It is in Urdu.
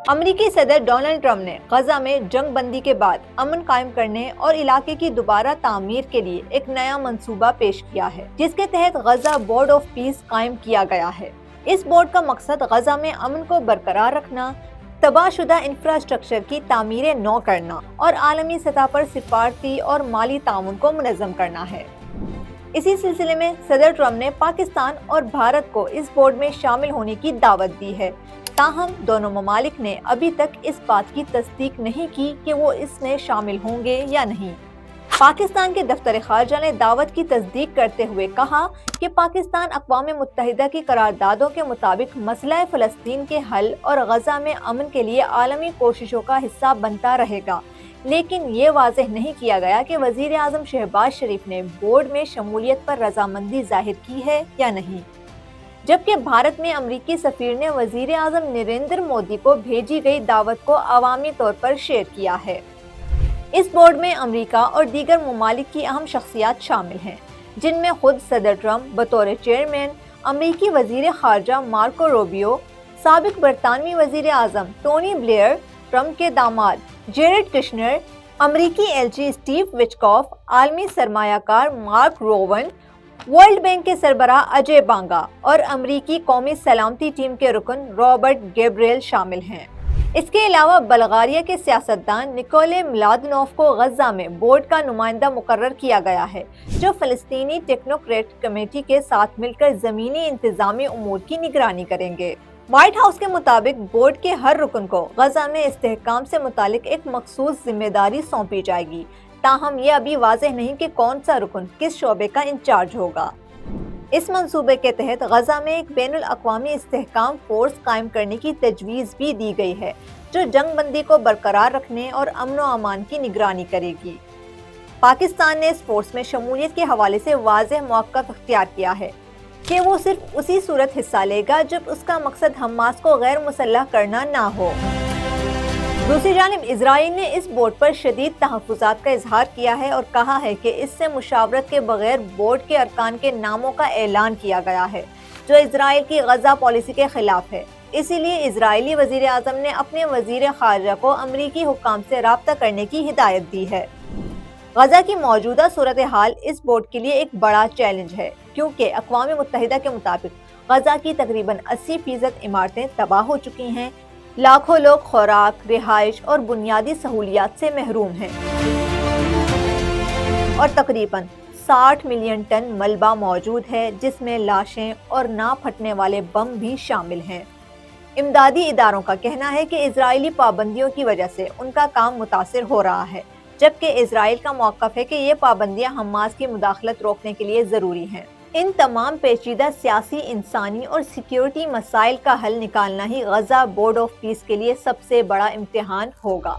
امریکی صدر ڈونلڈ ٹرمپ نے غزہ میں جنگ بندی کے بعد امن قائم کرنے اور علاقے کی دوبارہ تعمیر کے لیے ایک نیا منصوبہ پیش کیا ہے، جس کے تحت غزہ بورڈ آف پیس قائم کیا گیا ہے۔ اس بورڈ کا مقصد غزہ میں امن کو برقرار رکھنا، تباہ شدہ انفراسٹرکچر کی تعمیر نو کرنا اور عالمی سطح پر سفارتی اور مالی تعاون کو منظم کرنا ہے۔ اسی سلسلے میں صدر ٹرمپ نے پاکستان اور بھارت کو اس بورڈ میں شامل ہونے کی دعوت دی ہے، تاہم دونوں ممالک نے ابھی تک اس بات کی تصدیق نہیں کی کہ وہ اس میں شامل ہوں گے یا نہیں۔ پاکستان کے دفتر خارجہ نے دعوت کی تصدیق کرتے ہوئے کہا کہ پاکستان اقوام متحدہ کی قراردادوں کے مطابق مسئلہ فلسطین کے حل اور غزہ میں امن کے لیے عالمی کوششوں کا حصہ بنتا رہے گا، لیکن یہ واضح نہیں کیا گیا کہ وزیر اعظم شہباز شریف نے بورڈ میں شمولیت پر رضامندی ظاہر کی ہے یا نہیں، جبکہ بھارت میں امریکی سفیر نے وزیر اعظم نریندر مودی کو بھیجی گئی دعوت کو عوامی طور پر شیئر کیا ہے۔ اس بورڈ میں امریکہ اور دیگر ممالک کی اہم شخصیات شامل ہیں، جن میں خود صدر ٹرمپ بطور چیئرمین، امریکی وزیر خارجہ مارکو روبیو، سابق برطانوی وزیر اعظم ٹونی بلیئر، ٹرمپ کے داماد جیرڈ کشنر، امریکی ایلچی اسٹیو وچکوف، عالمی سرمایہ کار مارک روون، ورلڈ بینک کے سربراہ اجے بانگا اور امریکی قومی سلامتی ٹیم کے رکن رابرٹ گیبریل شامل ہیں۔ اس کے علاوہ بلغاریہ کے سیاستدان نکولے ملادنوف کو غزہ میں بورڈ کا نمائندہ مقرر کیا گیا ہے، جو فلسطینی ٹیکنوکریٹ کمیٹی کے ساتھ مل کر زمینی انتظامی امور کی نگرانی کریں گے۔ وائٹ ہاؤس کے مطابق بورڈ کے ہر رکن کو غزہ میں استحکام سے متعلق ایک مخصوص ذمہ داری سونپی جائے گی، تاہم یہ ابھی واضح نہیں کہ کون سا رکن کس شعبے کا انچارج ہوگا۔ اس منصوبے کے تحت غزہ میں ایک بین الاقوامی استحکام فورس قائم کرنے کی تجویز بھی دی گئی ہے، جو جنگ بندی کو برقرار رکھنے اور امن و امان کی نگرانی کرے گی۔ پاکستان نے اس فورس میں شمولیت کے حوالے سے واضح موقف اختیار کیا ہے کہ وہ صرف اسی صورت حصہ لے گا جب اس کا مقصد حماس کو غیر مسلح کرنا نہ ہو۔ دوسری جانب اسرائیل نے اس بورڈ پر شدید تحفظات کا اظہار کیا ہے اور کہا ہے کہ اس سے مشاورت کے بغیر بورڈ کے ارکان کے ناموں کا اعلان کیا گیا ہے، جو اسرائیل کی غزہ پالیسی کے خلاف ہے۔ اسی لیے اسرائیلی وزیر اعظم نے اپنے وزیر خارجہ کو امریکی حکام سے رابطہ کرنے کی ہدایت دی ہے۔ غزہ کی موجودہ صورتحال اس بورڈ کے لیے ایک بڑا چیلنج ہے، کیونکہ اقوام متحدہ کے مطابق غزہ کی تقریباً 80% عمارتیں تباہ ہو چکی ہیں، لاکھوں لوگ خوراک، رہائش اور بنیادی سہولیات سے محروم ہیں، اور تقریباً 60 ملین ٹن ملبہ موجود ہے، جس میں لاشیں اور نہ پھٹنے والے بم بھی شامل ہیں۔ امدادی اداروں کا کہنا ہے کہ اسرائیلی پابندیوں کی وجہ سے ان کا کام متاثر ہو رہا ہے، جبکہ اسرائیل کا موقف ہے کہ یہ پابندیاں حماس کی مداخلت روکنے کے لیے ضروری ہیں۔ ان تمام پیچیدہ سیاسی، انسانی اور سیکیورٹی مسائل کا حل نکالنا ہی غزہ بورڈ آف پیس کے لیے سب سے بڑا امتحان ہوگا۔